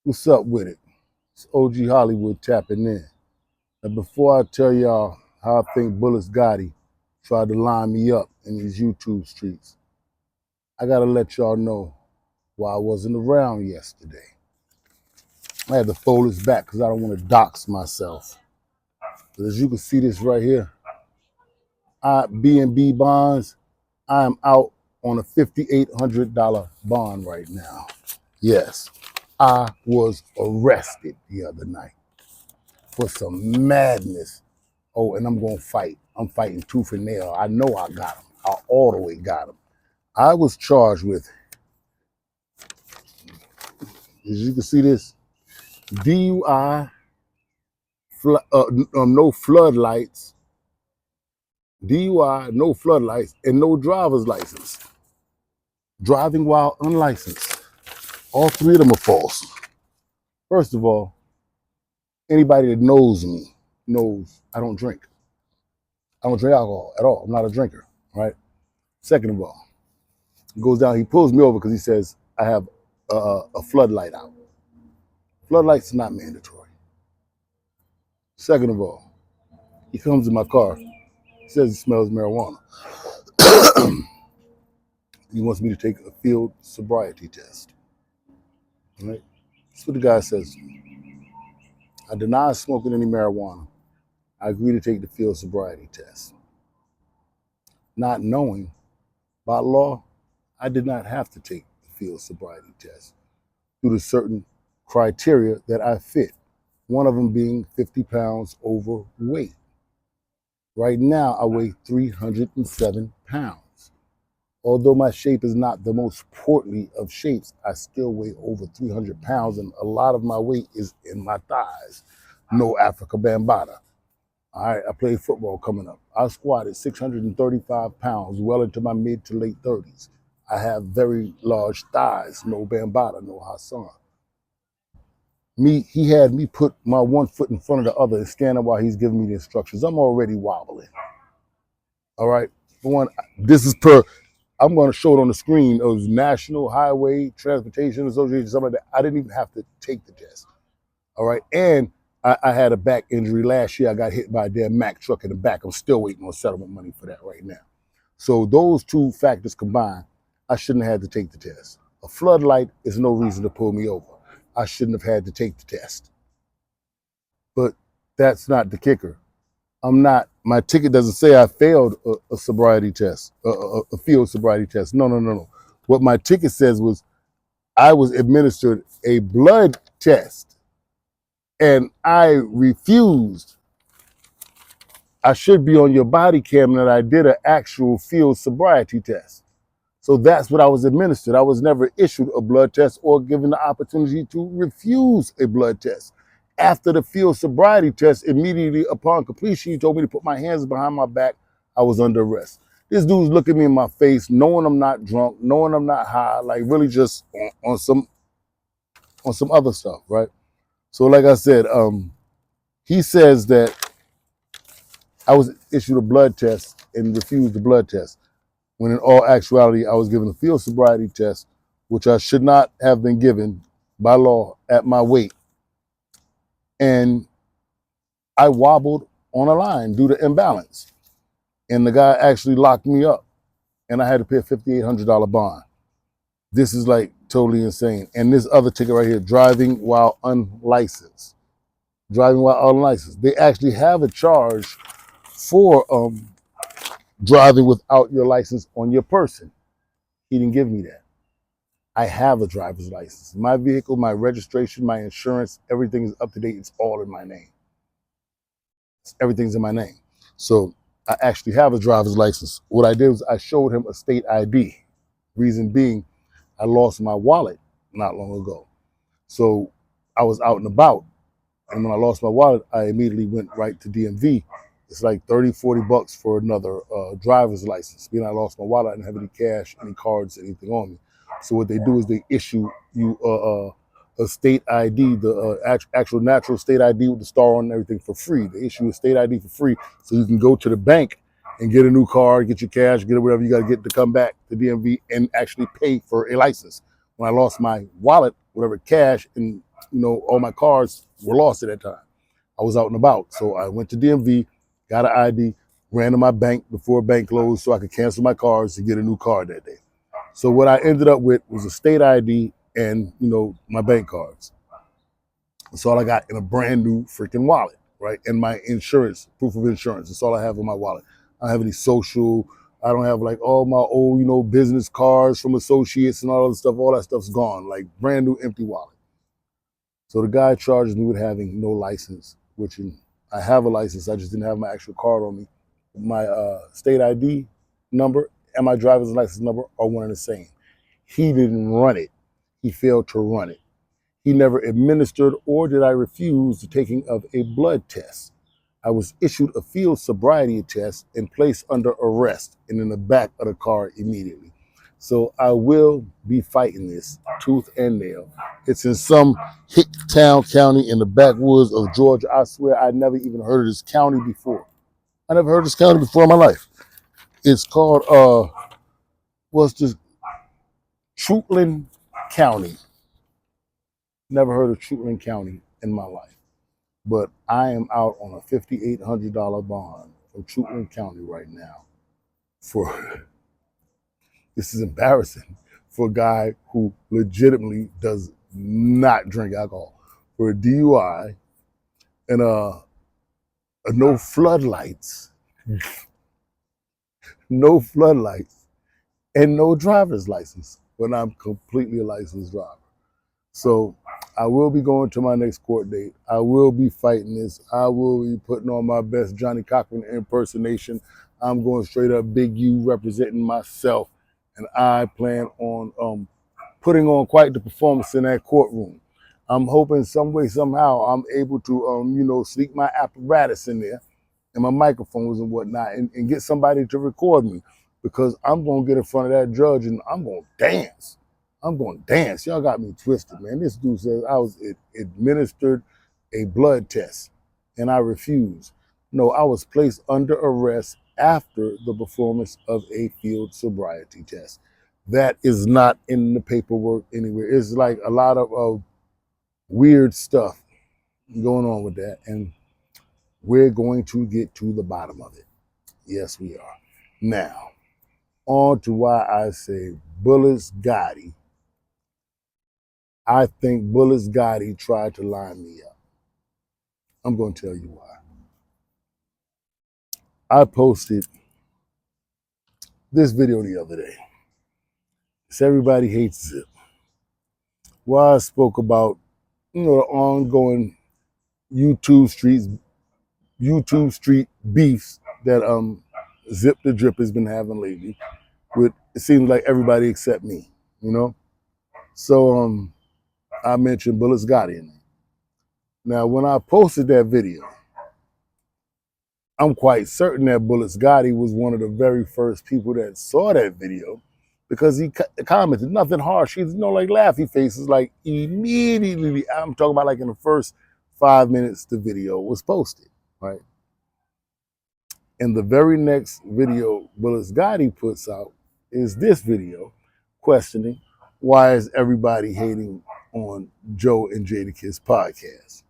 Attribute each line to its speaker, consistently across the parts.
Speaker 1: What's up with it? It's OG Hollywood tapping in. And before I tell y'all how I think Bulletz Gotti tried to line me up in these YouTube streets, I gotta let y'all know why I wasn't around yesterday. I had to fold this back because I don't want to dox myself. But as you can see this right here, B&B bonds, I am out on a $5,800 bond right now. Yes, I was arrested the other night for some madness. Oh, and I'm going to fight. I'm fighting tooth and nail. I know I got him. I all the way got him. I was charged with, as you can see this, DUI, no floodlights, DUI, no floodlights, and no driver's license. Driving while unlicensed. All three of them are false. First of all, anybody that knows me knows I don't drink. I don't drink alcohol at all. I'm not a drinker, right? Second of all, he goes down, he pulls me over because he says I have a floodlight out. Floodlights are not mandatory. Second of all, he comes in my car. He says he smells marijuana. He wants me to take a field sobriety test. Right? That's what the guy says to me. I deny smoking any marijuana. I agree to take the field sobriety test. Not knowing, by law, I did not have to take the field sobriety test due to certain criteria that I fit. One of them being 50 pounds overweight. Right now, I weigh 307 pounds. Although my shape is not the most portly of shapes, I still weigh over 300 pounds, and a lot of my weight is in my thighs. No Africa Bambata. All right, I played football coming up. I squatted 635 pounds, well into my mid to late 30s. I have very large thighs, no Bambata, no Hassan. He had me put my one foot in front of the other and stand up while he's giving me the instructions. I'm already wobbling. All right, for one, this is I'm going to show it on the screen. It was National Highway Transportation Association, something like that. I didn't even have to take the test. All right. And I had a back injury last year. I got hit by a damn Mack truck in the back. I'm still waiting on settlement money for that right now. So those two factors combined, I shouldn't have had to take the test. A floodlight is no reason to pull me over. I shouldn't have had to take the test. But that's not the kicker. My ticket doesn't say I failed a sobriety test, a field sobriety test. No. What my ticket says was I was administered a blood test and I refused. I should be on your body cam that I did an actual field sobriety test. So that's what I was administered. I was never issued a blood test or given the opportunity to refuse a blood test. After the field sobriety test, immediately upon completion, he told me to put my hands behind my back. I was under arrest. This dude's looking me in my face, knowing I'm not drunk, knowing I'm not high, like really just on some other stuff, right? So like I said, he says that I was issued a blood test and refused the blood test, when in all actuality, I was given a field sobriety test, which I should not have been given by law at my weight. And I wobbled on a line due to imbalance. And the guy actually locked me up. And I had to pay a $5,800 bond. This is like totally insane. And this other ticket right here, driving while unlicensed. Driving while unlicensed. They actually have a charge for driving without your license on your person. He didn't give me that. I have a driver's license. My vehicle, my registration, my insurance, everything is up to date. It's all in my name. Everything's in my name. So I actually have a driver's license. What I did was I showed him a state ID. Reason being, I lost my wallet not long ago. So I was out and about. And when I lost my wallet, I immediately went right to DMV. It's like 30, 40 bucks for another driver's license. Being I lost my wallet, I didn't have any cash, any cards, anything on me. So what they do is they issue you a state ID, the actual natural state ID with the star on and everything for free. They issue a state ID for free so you can go to the bank and get a new card, get your cash, get whatever you got to get to come back to DMV and actually pay for a license. When I lost my wallet, whatever cash, and all my cars were lost at that time. I was out and about. So I went to DMV, got an ID, ran to my bank before bank closed so I could cancel my cars to get a new car that day. So what I ended up with was a state ID and, my bank cards. That's all I got in a brand new freaking wallet, right? And my insurance, proof of insurance. That's all I have in my wallet. I don't have any social. I don't have like all my old, business cards from associates and all that stuff. All that stuff's gone, like brand new empty wallet. So the guy charged me with having no license, which I have a license. I just didn't have my actual card on me. My state ID number and my driver's license number are one and the same. He didn't run it. He failed to run it. He never administered or did I refuse the taking of a blood test. I was issued a field sobriety test and placed under arrest and in the back of the car immediately. So I will be fighting this tooth and nail. It's in some Hicktown County in the backwoods of Georgia. I swear I never even heard of this county before. I never heard of this county before in my life. It's called, Troutland County. Never heard of Troutland County in my life. But I am out on a $5,800 bond from Troutland County right now this is embarrassing for a guy who legitimately does not drink alcohol, for a DUI and no floodlights, no floodlights, and no driver's license when I'm completely a licensed driver. So I will be going to my next court date. I will be fighting this. I will be putting on my best Johnny Cochran impersonation. I'm going straight up Big U representing myself. And I plan on putting on quite the performance in that courtroom. I'm hoping some way, somehow, I'm able to, sneak my apparatus in there and my microphones and whatnot and get somebody to record me, because I'm going to get in front of that judge and I'm going to dance. I'm going to dance. Y'all got me twisted, man. This dude says I was administered a blood test and I refused. No, I was placed under arrest after the performance of a field sobriety test. That is not in the paperwork anywhere. It's like a lot of weird stuff going on with that. And we're going to get to the bottom of it. Yes, we are. Now, on to why I say Bulletz Gotti. I think Bulletz Gotti tried to line me up. I'm going to tell you why. I posted this video the other day. It's Everybody Hates Zip. Why I spoke about, the ongoing YouTube street beefs that Zip the Drip has been having lately. With, it seems like everybody except me, So I mentioned Bulletz Gotti in it. Now, when I posted that video, I'm quite certain that Bulletz Gotti was one of the very first people that saw that video, because he commented nothing harsh. He's like laughy faces, like immediately. I'm talking about like in the first 5 minutes the video was posted, right? And the very next video Bulletz Gotti puts out is this video questioning why is everybody hating on Joe and Jadakiss podcast,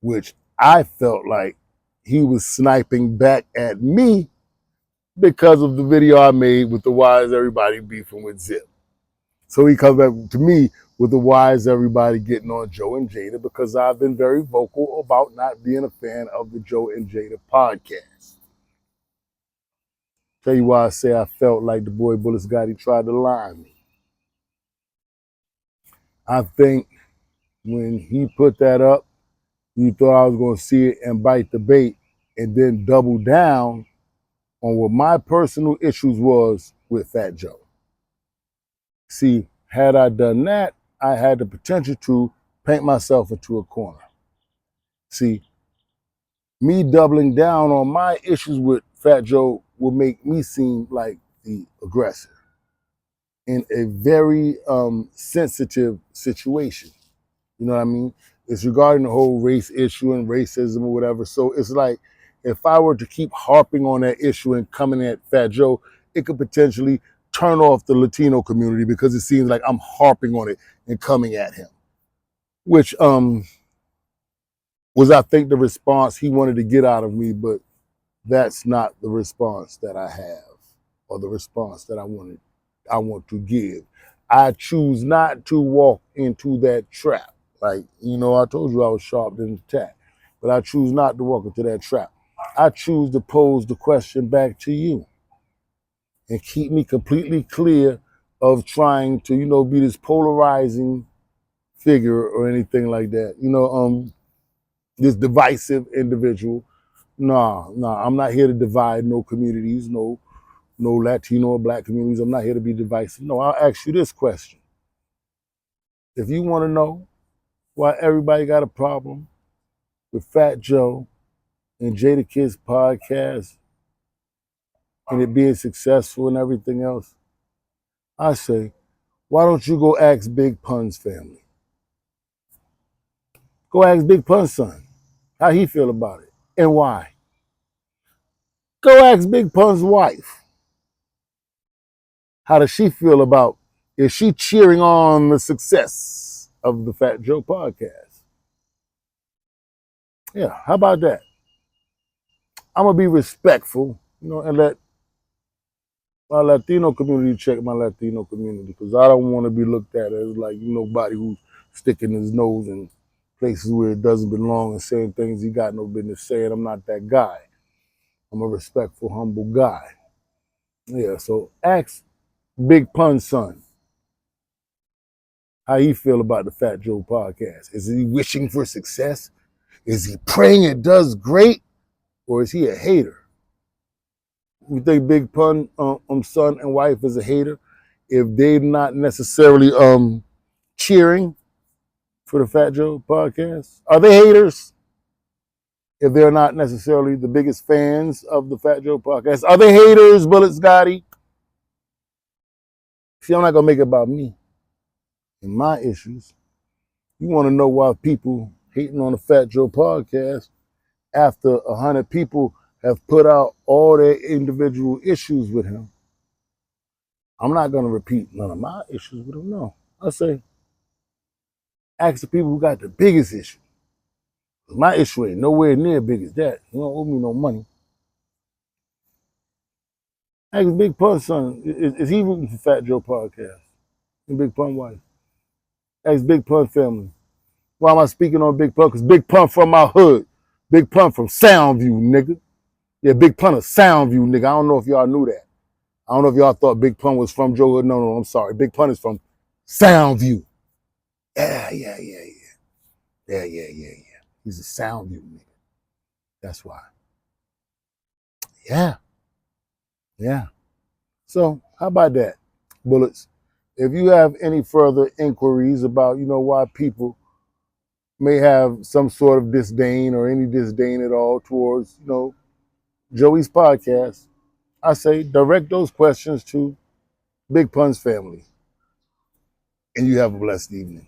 Speaker 1: which I felt like he was sniping back at me because of the video I made with the why is everybody beefing with Zip. So he comes back to me with the why is everybody getting on Joe and Jada, because I've been very vocal about not being a fan of the Joe and Jada podcast. Tell you why I say I felt like the boy Bulletz Gotti tried to lie me. I think when he put that up, you thought I was going to see it and bite the bait and then double down on what my personal issues was with Fat Joe. See, had I done that, I had the potential to paint myself into a corner. See, me doubling down on my issues with Fat Joe will make me seem like the aggressor in a very sensitive situation. You know what I mean? It's regarding the whole race issue and racism or whatever. So it's like, if I were to keep harping on that issue and coming at Fat Joe, it could potentially turn off the Latino community, because it seems like I'm harping on it and coming at him. which was, I think, the response he wanted to get out of me, but that's not the response that I have, or the response that I want to give. I choose not to walk into that trap. Like, I told you I was sharp in attack, but I choose not to walk into that trap. I choose to pose the question back to you and keep me completely clear of trying to, be this polarizing figure or anything like that. This divisive individual. Nah, I'm not here to divide no communities, no Latino or Black communities. I'm not here to be divisive. No, I'll ask you this question. If you want to know why everybody got a problem with Fat Joe and Jada Kid's podcast and it being successful and everything else, I say, why don't you go ask Big Pun's family? Go ask Big Pun's son how he feel about it and why. Go ask Big Pun's wife. How does she feel about, is she cheering on the success of the Fat Joe podcast? Yeah, how about that? I'm gonna be respectful, and let my Latino community check my Latino community, because I don't want to be looked at as like nobody who's sticking his nose in places where it doesn't belong and saying things he got no business saying. I'm not that guy. I'm a respectful, humble guy. Yeah, so ask Big Pun's son how he feel about the Fat Joe podcast. Is he wishing for success? Is he praying it does great? Or is he a hater? You think Big Pun son and wife is a hater if they're not necessarily cheering for the Fat Joe podcast? Are they haters if they're not necessarily the biggest fans of the Fat Joe podcast? Are they haters, Bulletz Gotti? See, I'm not gonna make it about me and my issues. You want to know why people hating on the Fat Joe podcast after 100 people have put out all their individual issues with him? I'm not going to repeat none of my issues with him, no. I say, ask the people who got the biggest issue. My issue ain't nowhere near big as that. You don't owe me no money. Ask Big Pun's son, is he rooting for Fat Joe podcast? And Big Pun wife. Ask Big Pun family. Why am I speaking on Big Pun? Because Big Pun from my hood. Big Pun from Soundview, nigga. Yeah, Big Pun of Soundview, nigga. I don't know if y'all knew that. I don't know if y'all thought Big Pun was from Joe Hood. No, I'm sorry. Big Pun is from Soundview. Yeah. He's a Soundview nigga. That's why. Yeah. So how about that, Bulletz? If you have any further inquiries about, why people may have some sort of disdain or any disdain at all towards, Joey's podcast, I say direct those questions to Big Pun's family. And you have a blessed evening.